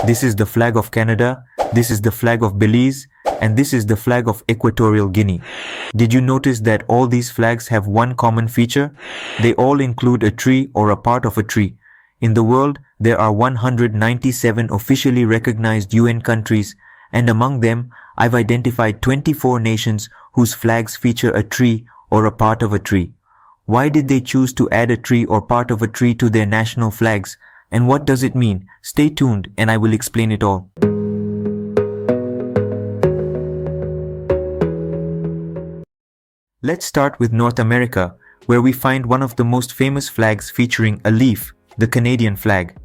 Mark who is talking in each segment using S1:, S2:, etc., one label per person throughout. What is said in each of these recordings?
S1: This is the flag of Canada, this is the flag of Belize, and this is the flag of Equatorial Guinea. Did you notice that all these flags have one common feature? They all include a tree or a part of a tree. In the world, there are 197 officially recognized UN countries, and among them, I've identified 24 nations whose flags feature a tree or a part of a tree. Why did they choose to add a tree or part of a tree to their national flags? And what does it mean? Stay tuned and I will explain it all. Let's start with North America, where we find one of the most famous flags featuring a leaf, the Canadian flag.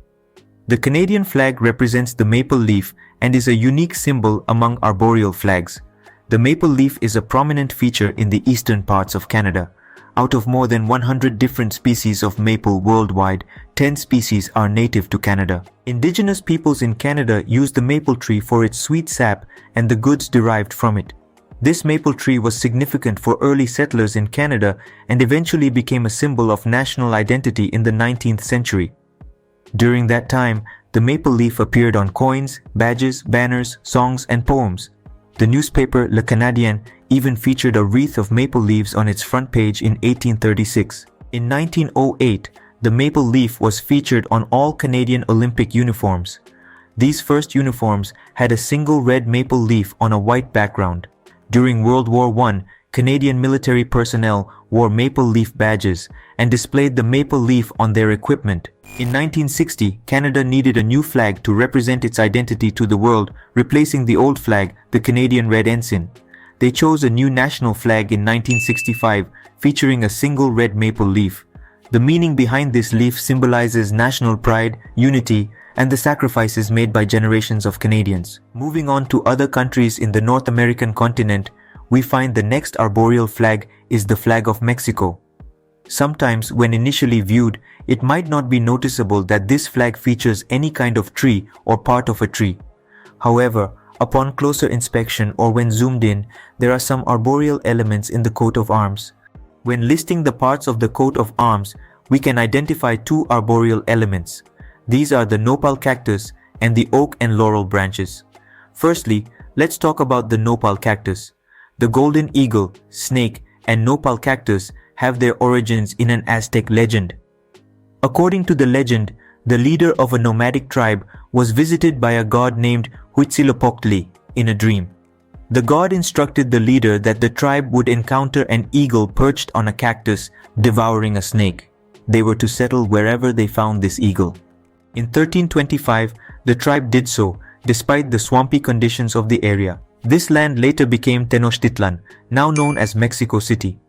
S1: The Canadian flag represents the maple leaf and is a unique symbol among arboreal flags. The maple leaf is a prominent feature in the eastern parts of Canada. Out of more than 100 different species of maple worldwide, 10 species are native to Canada. Indigenous peoples in Canada use the maple tree for its sweet sap and the goods derived from it. This maple tree was significant for early settlers in Canada and eventually became a symbol of national identity in the 19th century. During that time, the maple leaf appeared on coins, badges, banners, songs, and poems. The newspaper Le Canadien even featured a wreath of maple leaves on its front page in 1836. In 1908, the maple leaf was featured on all Canadian Olympic uniforms. These first uniforms had a single red maple leaf on a white background. During World War I, Canadian military personnel wore maple leaf badges and displayed the maple leaf on their equipment. In 1960, Canada needed a new flag to represent its identity to the world, replacing the old flag, the Canadian Red Ensign. They chose a new national flag in 1965, featuring a single red maple leaf. The meaning behind this leaf symbolizes national pride, unity, and the sacrifices made by generations of Canadians. Moving on to other countries in the North American continent, we find the next arboreal flag is the flag of Mexico. Sometimes, when initially viewed, it might not be noticeable that this flag features any kind of tree or part of a tree. However, upon closer inspection or when zoomed in, there are some arboreal elements in the coat of arms. When listing the parts of the coat of arms, we can identify two arboreal elements. These are the nopal cactus and the oak and laurel branches. Firstly, let's talk about the nopal cactus. The golden eagle, snake, and nopal cactus have their origins in an Aztec legend. According to the legend, the leader of a nomadic tribe was visited by a god named Huitzilopochtli in a dream. The god instructed the leader that the tribe would encounter an eagle perched on a cactus, devouring a snake. They were to settle wherever they found this eagle. In 1325, the tribe did so, despite the swampy conditions of the area. This land later became Tenochtitlan, now known as Mexico City.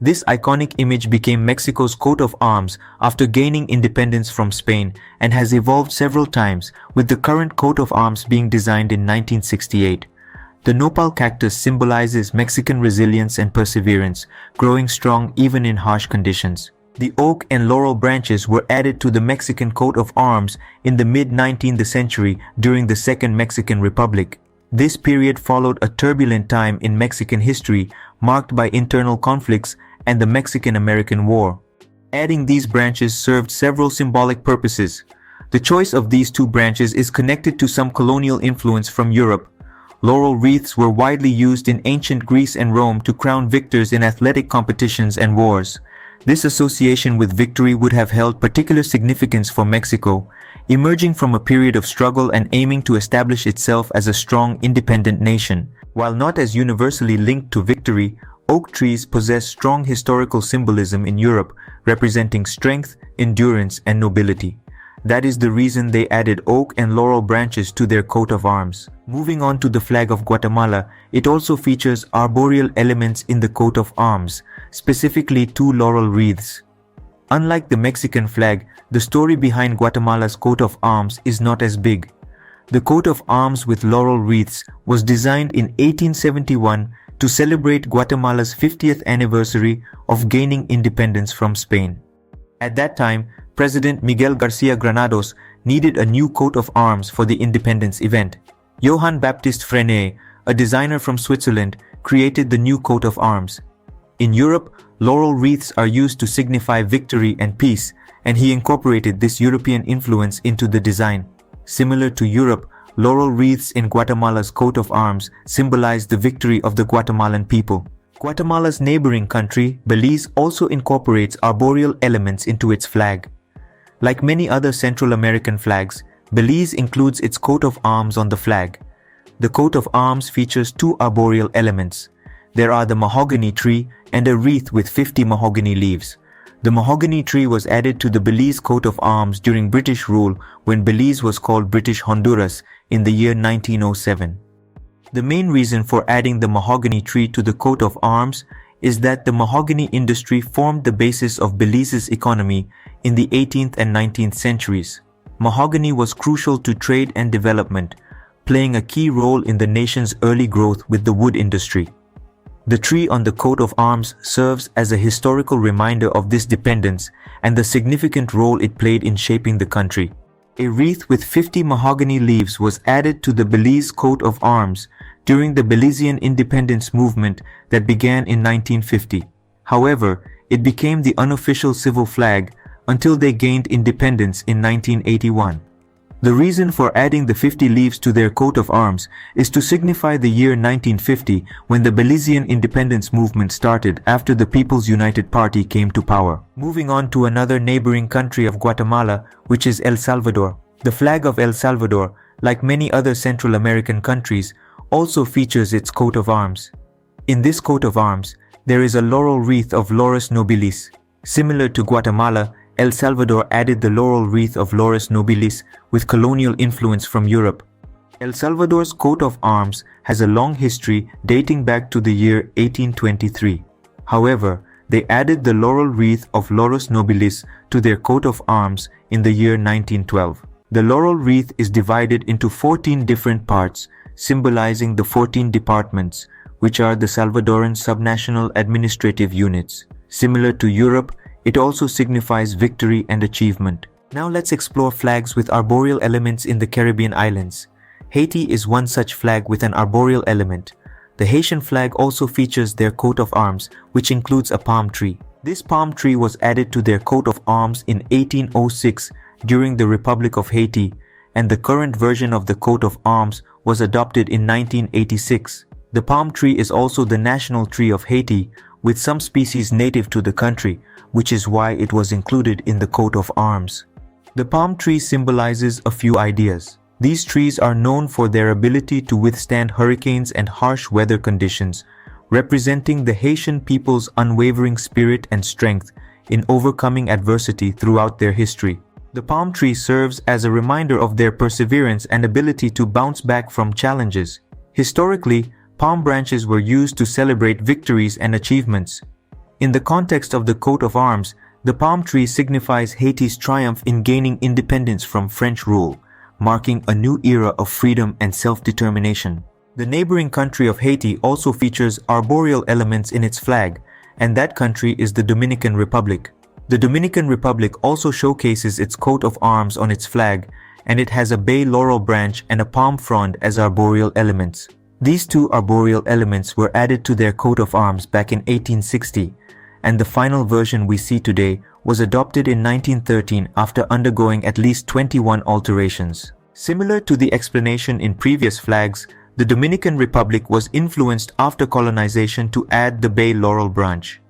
S1: This iconic image became Mexico's coat of arms after gaining independence from Spain and has evolved several times, with the current coat of arms being designed in 1968. The nopal cactus symbolizes Mexican resilience and perseverance, growing strong even in harsh conditions. The oak and laurel branches were added to the Mexican coat of arms in the mid-19th century during the Second Mexican Republic. This period followed a turbulent time in Mexican history, marked by internal conflicts and the Mexican-American War. Adding these branches served several symbolic purposes. The choice of these two branches is connected to some colonial influence from Europe. Laurel wreaths were widely used in ancient Greece and Rome to crown victors in athletic competitions and wars. This association with victory would have held particular significance for Mexico, emerging from a period of struggle and aiming to establish itself as a strong, independent nation. While not as universally linked to victory, oak trees possess strong historical symbolism in Europe, representing strength, endurance, and nobility. That is the reason they added oak and laurel branches to their coat of arms. Moving on to the flag of Guatemala, it also features arboreal elements in the coat of arms, specifically two laurel wreaths. Unlike the Mexican flag, the story behind Guatemala's coat of arms is not as big. The coat of arms with laurel wreaths was designed in 1871 to celebrate Guatemala's 50th anniversary of gaining independence from Spain. At that time, President Miguel Garcia Granados needed a new coat of arms for the independence event. Johann Baptist Frenet, a designer from Switzerland, created the new coat of arms. In Europe, laurel wreaths are used to signify victory and peace, and he incorporated this European influence into the design. Similar to Europe, laurel wreaths in Guatemala's coat of arms symbolize the victory of the Guatemalan people. Guatemala's neighboring country, Belize, also incorporates arboreal elements into its flag. Like many other Central American flags, Belize includes its coat of arms on the flag. The coat of arms features two arboreal elements. There are the mahogany tree and a wreath with 50 mahogany leaves. The mahogany tree was added to the Belize coat of arms during British rule when Belize was called British Honduras in the year 1907. The main reason for adding the mahogany tree to the coat of arms is that the mahogany industry formed the basis of Belize's economy in the 18th and 19th centuries. Mahogany was crucial to trade and development, playing a key role in the nation's early growth with the wood industry. The tree on the coat of arms serves as a historical reminder of this dependence and the significant role it played in shaping the country. A wreath with 50 mahogany leaves was added to the Belize coat of arms during the Belizean independence movement that began in 1950. However, it became the unofficial civil flag until they gained independence in 1981. The reason for adding the 50 leaves to their coat of arms is to signify the year 1950 when the Belizean independence movement started after the People's United Party came to power. Moving on to another neighboring country of Guatemala, which is El Salvador. The flag of El Salvador, like many other Central American countries, also features its coat of arms. In this coat of arms, there is a laurel wreath of Laurus nobilis. Similar to Guatemala, El Salvador added the laurel wreath of Laurus nobilis with colonial influence from Europe. El Salvador's coat of arms has a long history dating back to the year 1823. However, they added the laurel wreath of Laurus nobilis to their coat of arms in the year 1912. The laurel wreath is divided into 14 different parts, symbolizing the 14 departments, which are the Salvadoran subnational administrative units. Similar to Europe, it also signifies victory and achievement. Now let's explore flags with arboreal elements in the Caribbean islands. Haiti is one such flag with an arboreal element. The Haitian flag also features their coat of arms, which includes a palm tree. This palm tree was added to their coat of arms in 1806 during the Republic of Haiti, and the current version of the coat of arms was adopted in 1986. The palm tree is also the national tree of Haiti, with some species native to the country, which is why it was included in the coat of arms. The palm tree symbolizes a few ideas. These trees are known for their ability to withstand hurricanes and harsh weather conditions, representing the Haitian people's unwavering spirit and strength in overcoming adversity throughout their history. The palm tree serves as a reminder of their perseverance and ability to bounce back from challenges. Historically, palm branches were used to celebrate victories and achievements. In the context of the coat of arms, the palm tree signifies Haiti's triumph in gaining independence from French rule, marking a new era of freedom and self-determination. The neighboring country of Haiti also features arboreal elements in its flag, and that country is the Dominican Republic. The Dominican Republic also showcases its coat of arms on its flag, and it has a bay laurel branch and a palm frond as arboreal elements. These two arboreal elements were added to their coat of arms back in 1860, and the final version we see today was adopted in 1913 after undergoing at least 21 alterations. Similar to the explanation in previous flags, the Dominican Republic was influenced after colonization to add the bay laurel branch.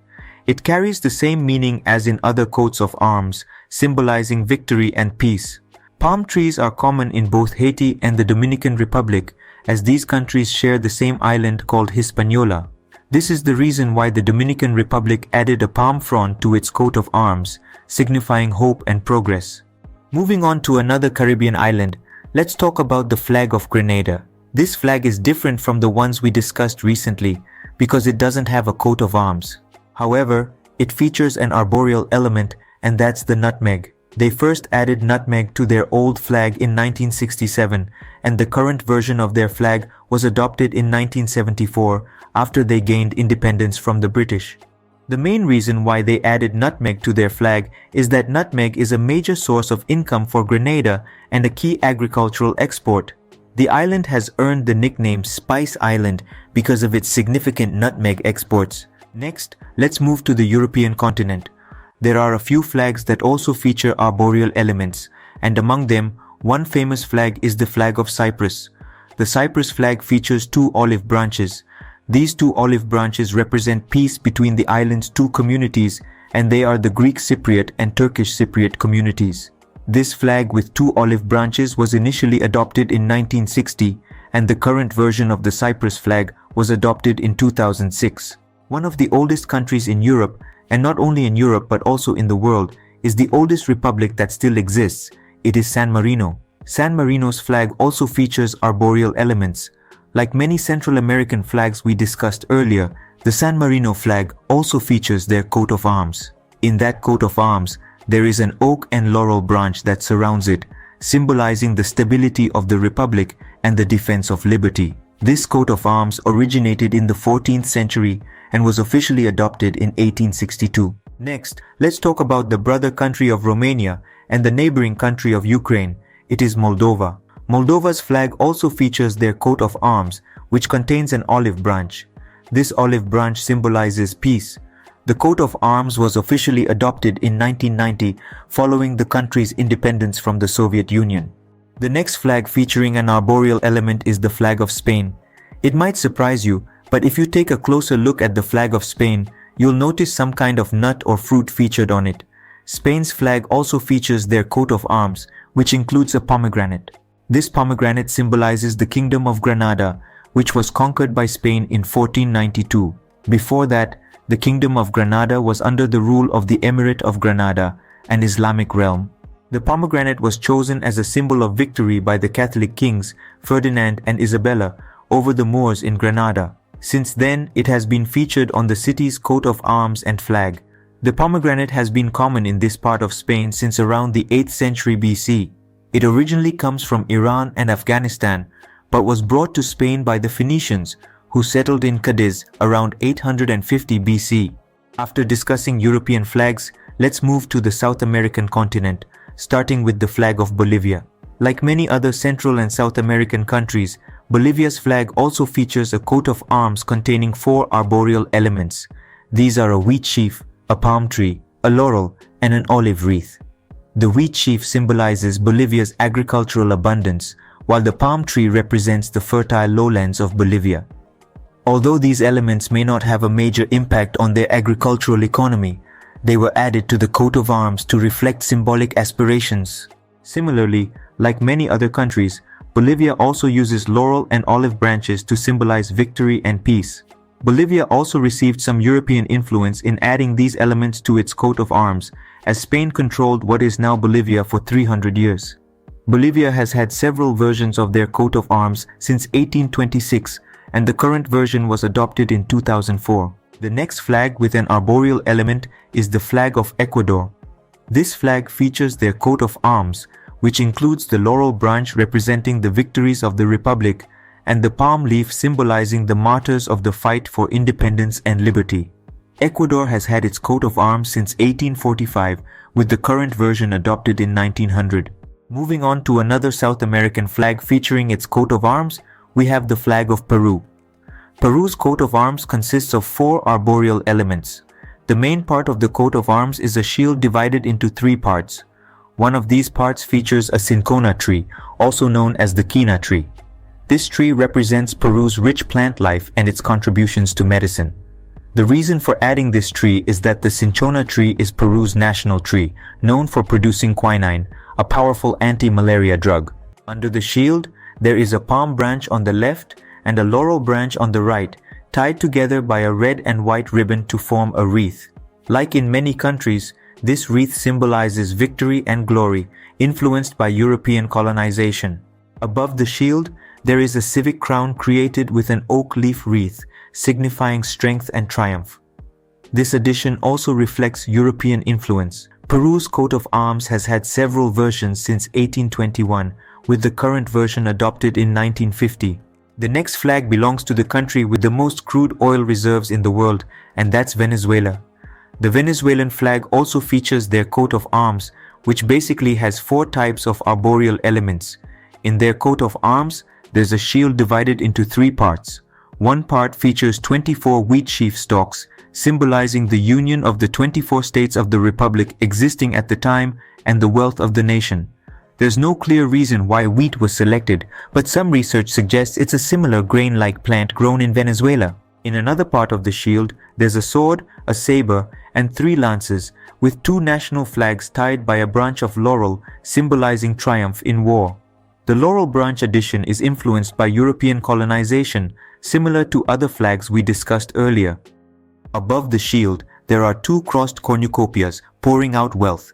S1: It carries the same meaning as in other coats of arms, symbolizing victory and peace. Palm trees are common in both Haiti and the Dominican Republic, as these countries share the same island called Hispaniola. This is the reason why the Dominican Republic added a palm frond to its coat of arms, signifying hope and progress. Moving on to another Caribbean island, let's talk about the flag of Grenada. This flag is different from the ones we discussed recently because it doesn't have a coat of arms. However, it features an arboreal element, and that's the nutmeg. They first added nutmeg to their old flag in 1967, and the current version of their flag was adopted in 1974 after they gained independence from the British. The main reason why they added nutmeg to their flag is that nutmeg is a major source of income for Grenada and a key agricultural export. The island has earned the nickname Spice Island because of its significant nutmeg exports. Next, let's move to the European continent. There are a few flags that also feature arboreal elements, and among them, One famous flag is the flag of Cyprus. The Cyprus flag features two olive branches. These two olive branches represent peace between the island's two communities, and they are the Greek Cypriot and Turkish Cypriot communities. This flag with two olive branches was initially adopted in 1960, and the current version of the Cyprus flag was adopted in 2006. One of the oldest countries in Europe, and not only in Europe but also in the world, is the oldest republic that still exists. It is San Marino. San Marino's flag also features arboreal elements. Like many Central American flags we discussed earlier, the San Marino flag also features their coat of arms. In that coat of arms, there is an oak and laurel branch that surrounds it, symbolizing the stability of the republic and the defense of liberty. This coat of arms originated in the 14th century and was officially adopted in 1862. Next, let's talk about the brother country of Romania and the neighboring country of Ukraine. It is Moldova. Moldova's flag also features their coat of arms, which contains an olive branch. This olive branch symbolizes peace. The coat of arms was officially adopted in 1990 following the country's independence from the Soviet Union. The next flag featuring an arboreal element is the flag of Spain. It might surprise you, but if you take a closer look at the flag of Spain, you'll notice some kind of nut or fruit featured on it. Spain's flag also features their coat of arms, which includes a pomegranate. This pomegranate symbolizes the Kingdom of Grenada, which was conquered by Spain in 1492. Before that, the Kingdom of Grenada was under the rule of the Emirate of Grenada, an Islamic realm. The pomegranate was chosen as a symbol of victory by the Catholic kings Ferdinand and Isabella over the Moors in Grenada. Since then, it has been featured on the city's coat of arms and flag. The pomegranate has been common in this part of Spain since around the 8th century BC. It originally comes from Iran and Afghanistan, but was brought to Spain by the Phoenicians, who settled in Cadiz around 850 BC. After discussing European flags, let's move to the South American continent, starting with the flag of Bolivia. Like many other Central and South American countries, Bolivia's flag also features a coat of arms containing four arboreal elements. These are a wheat sheaf, a palm tree, a laurel, and an olive wreath. The wheat sheaf symbolizes Bolivia's agricultural abundance, while the palm tree represents the fertile lowlands of Bolivia. Although these elements may not have a major impact on their agricultural economy, they were added to the coat of arms to reflect symbolic aspirations. Similarly, like many other countries, Bolivia also uses laurel and olive branches to symbolize victory and peace. Bolivia also received some European influence in adding these elements to its coat of arms, as Spain controlled what is now Bolivia for 300 years. Bolivia has had several versions of their coat of arms since 1826, and the current version was adopted in 2004. The next flag with an arboreal element is the flag of Ecuador. This flag features their coat of arms, which includes the laurel branch representing the victories of the Republic and the palm leaf symbolizing the martyrs of the fight for independence and liberty. Ecuador has had its coat of arms since 1845, with the current version adopted in 1900. Moving on to another South American flag featuring its coat of arms, we have the flag of Peru. Peru's coat of arms consists of four arboreal elements. The main part of the coat of arms is a shield divided into three parts. One of these parts features a cinchona tree, also known as the quina tree. This tree represents Peru's rich plant life and its contributions to medicine. The reason for adding this tree is that the cinchona tree is Peru's national tree, known for producing quinine, a powerful anti-malaria drug. Under the shield, there is a palm branch on the left and a laurel branch on the right, tied together by a red and white ribbon to form a wreath. Like in many countries, this wreath symbolizes victory and glory, influenced by European colonization. Above the shield, there is a civic crown created with an oak leaf wreath, signifying strength and triumph. This addition also reflects European influence. Peru's coat of arms has had several versions since 1821, with the current version adopted in 1950. The next flag belongs to the country with the most crude oil reserves in the world, and that's Venezuela. The Venezuelan flag also features their coat of arms, which basically has four types of arboreal elements. In their coat of arms, there's a shield divided into three parts. One part features 24 wheat sheaf stalks, symbolizing the union of the 24 states of the Republic existing at the time and the wealth of the nation. There's no clear reason why wheat was selected, but some research suggests it's a similar grain-like plant grown in Venezuela. In another part of the shield, there's a sword, a saber, and 3 lances, with 2 national flags tied by a branch of laurel, symbolizing triumph in war. The laurel branch addition is influenced by European colonization, similar to other flags we discussed earlier. Above the shield, there are 2 crossed cornucopias, pouring out wealth.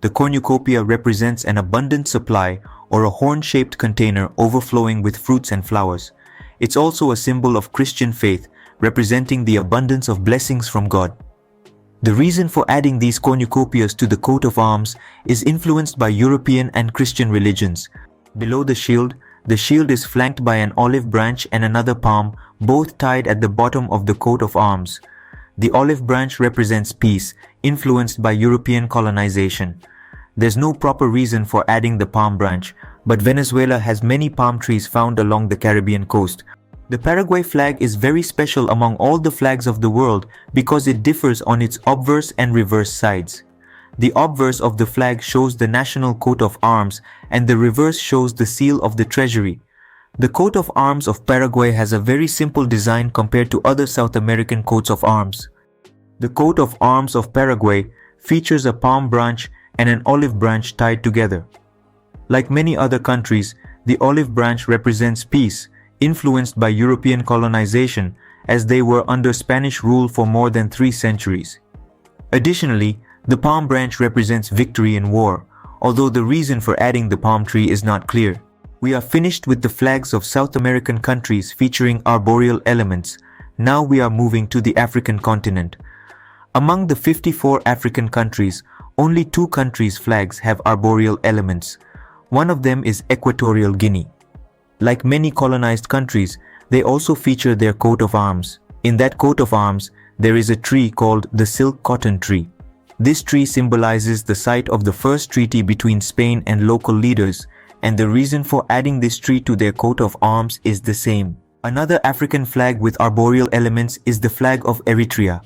S1: The cornucopia represents an abundant supply, or a horn-shaped container overflowing with fruits and flowers. It's also a symbol of Christian faith, representing the abundance of blessings from God. The reason for adding these cornucopias to the coat of arms is influenced by European and Christian religions. Below the shield is flanked by an olive branch and another palm, both tied at the bottom of the coat of arms. The olive branch represents peace, influenced by European colonization. There's no proper reason for adding the palm branch, but Venezuela has many palm trees found along the Caribbean coast. The Paraguay flag is very special among all the flags of the world because it differs on its obverse and reverse sides. The obverse of the flag shows the national coat of arms and the reverse shows the seal of the treasury. The coat of arms of Paraguay has a very simple design compared to other South American coats of arms. The coat of arms of Paraguay features a palm branch and an olive branch tied together. Like many other countries, the olive branch represents peace, influenced by European colonization, as they were under Spanish rule for more than 3 centuries. Additionally, the palm branch represents victory in war, although the reason for adding the palm tree is not clear. We are finished with the flags of South American countries featuring arboreal elements. Now we are moving to the African continent. Among the 54 African countries, only 2 countries' flags have arboreal elements. One of them is Equatorial Guinea. Like many colonized countries, they also feature their coat of arms. In that coat of arms, there is a tree called the silk cotton tree. This tree symbolizes the site of the first treaty between Spain and local leaders, and the reason for adding this tree to their coat of arms is the same. Another African flag with arboreal elements is the flag of Eritrea.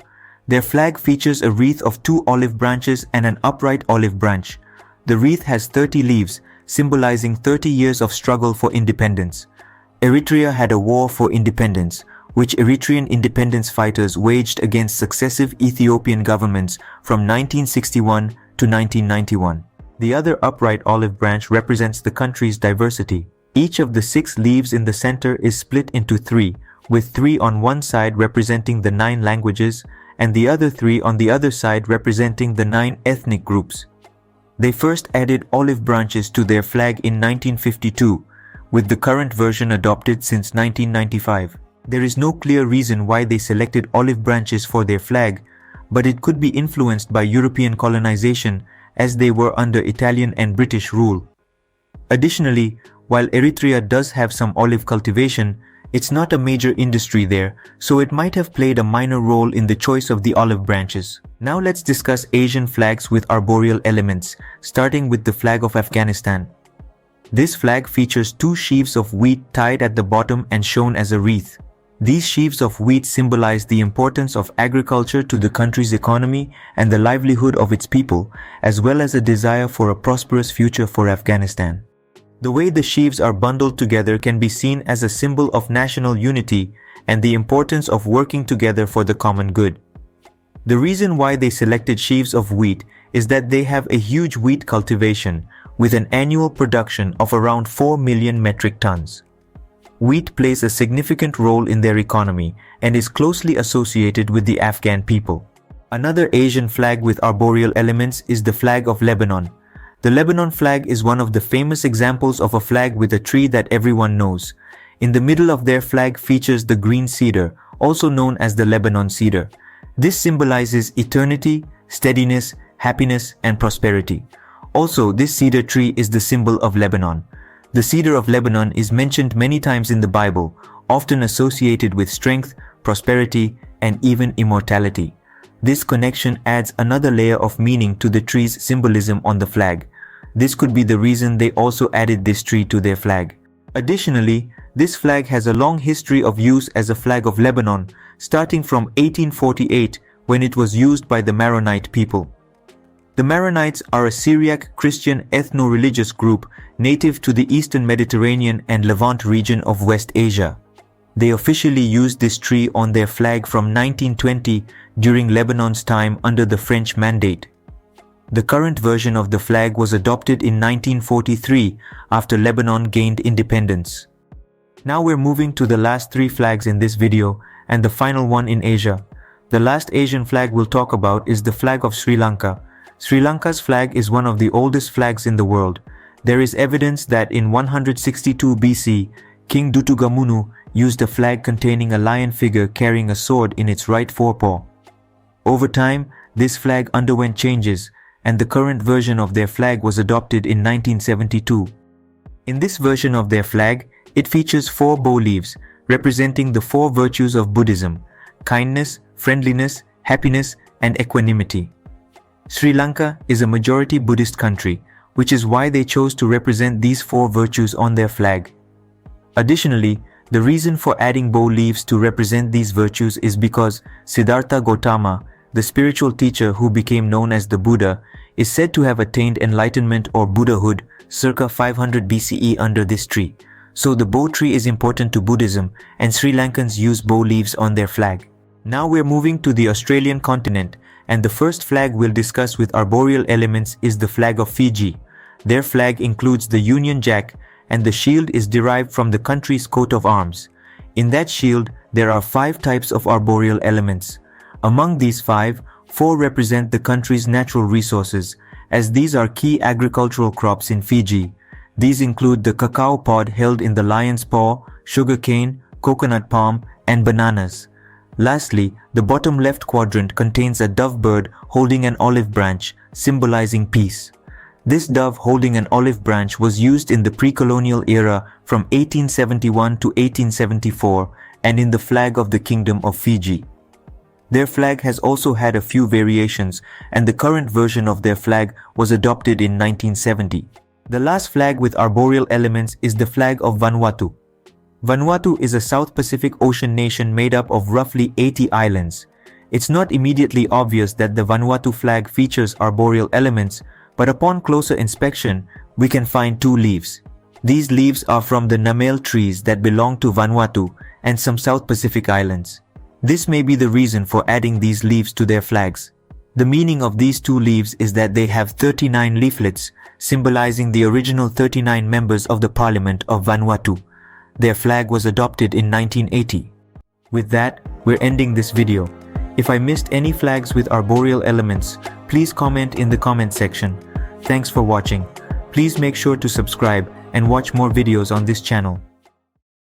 S1: Their flag features a wreath of 2 olive branches and an upright olive branch. The wreath has 30 leaves, symbolizing 30 years of struggle for independence. Eritrea had a war for independence, which Eritrean independence fighters waged against successive Ethiopian governments from 1961 to 1991. The other upright olive branch represents the country's diversity. Each of the 6 leaves in the center is split into 3, with 3 on one side representing the 9 languages, and the other 3 on the other side representing the 9 ethnic groups. They first added olive branches to their flag in 1952, with the current version adopted since 1995. There is no clear reason why they selected olive branches for their flag, but it could be influenced by European colonization as they were under Italian and British rule. Additionally, while Eritrea does have some olive cultivation, it's not a major industry there, so it might have played a minor role in the choice of the olive branches. Now let's discuss Asian flags with arboreal elements, starting with the flag of Afghanistan. This flag features 2 sheaves of wheat tied at the bottom and shown as a wreath. These sheaves of wheat symbolize the importance of agriculture to the country's economy and the livelihood of its people, as well as a desire for a prosperous future for Afghanistan. The way the sheaves are bundled together can be seen as a symbol of national unity and the importance of working together for the common good. The reason why they selected sheaves of wheat is that they have a huge wheat cultivation with an annual production of around 4 million metric tons. Wheat plays a significant role in their economy and is closely associated with the Afghan people. Another Asian flag with arboreal elements is the flag of Lebanon. The Lebanon flag is one of the famous examples of a flag with a tree that everyone knows. In the middle of their flag features the green cedar, also known as the Lebanon cedar. This symbolizes eternity, steadiness, happiness, and prosperity. Also, this cedar tree is the symbol of Lebanon. The cedar of Lebanon is mentioned many times in the Bible, often associated with strength, prosperity, and even immortality. This connection adds another layer of meaning to the tree's symbolism on the flag. This could be the reason they also added this tree to their flag. Additionally, this flag has a long history of use as a flag of Lebanon, starting from 1848 when it was used by the Maronite people. The Maronites are a Syriac Christian ethno-religious group native to the eastern Mediterranean and Levant region of West Asia. They officially used this tree on their flag from 1920 during Lebanon's time under the French Mandate. The current version of the flag was adopted in 1943 after Lebanon gained independence. Now we're moving to the last three flags in this video and the final one in Asia. The last Asian flag we'll talk about is the flag of Sri Lanka. Sri Lanka's flag is one of the oldest flags in the world. There is evidence that in 162 BC, King Dutugamunu used a flag containing a lion figure carrying a sword in its right forepaw. Over time, this flag underwent changes, and the current version of their flag was adopted in 1972. In this version of their flag, it features 4 bow leaves, representing the 4 virtues of Buddhism: kindness, friendliness, happiness, and equanimity. Sri Lanka is a majority Buddhist country, which is why they chose to represent these 4 virtues on their flag. Additionally, the reason for adding bow leaves to represent these virtues is because Siddhartha Gautama, the spiritual teacher who became known as the Buddha, is said to have attained enlightenment or Buddhahood circa 500 BCE under this tree. So the bow tree is important to Buddhism, and Sri Lankans use bow leaves on their flag. Now we're moving to the Australian continent, and the first flag we'll discuss with arboreal elements is the flag of Fiji. Their flag includes the Union Jack, and the shield is derived from the country's coat of arms. In that shield, there are 5 types of arboreal elements. Among these 5, 4 represent the country's natural resources, as these are key agricultural crops in Fiji. These include the cacao pod held in the lion's paw, sugarcane, coconut palm, and bananas. Lastly, the bottom left quadrant contains a dove bird holding an olive branch, symbolizing peace. This dove holding an olive branch was used in the pre-colonial era from 1871 to 1874 and in the flag of the Kingdom of Fiji. Their flag has also had a few variations, and the current version of their flag was adopted in 1970. The last flag with arboreal elements is the flag of Vanuatu. Vanuatu is a South Pacific Ocean nation made up of roughly 80 islands. It's not immediately obvious that the Vanuatu flag features arboreal elements, but upon closer inspection, we can find 2 leaves. These leaves are from the namel trees that belong to Vanuatu and some South Pacific islands. This may be the reason for adding these leaves to their flags. The meaning of these 2 leaves is that they have 39 leaflets, symbolizing the original 39 members of the Parliament of Vanuatu. Their flag was adopted in 1980. With that, we're ending this video. If I missed any flags with arboreal elements, please comment in the comment section. Thanks for watching. Please make sure to subscribe and watch more videos on this channel.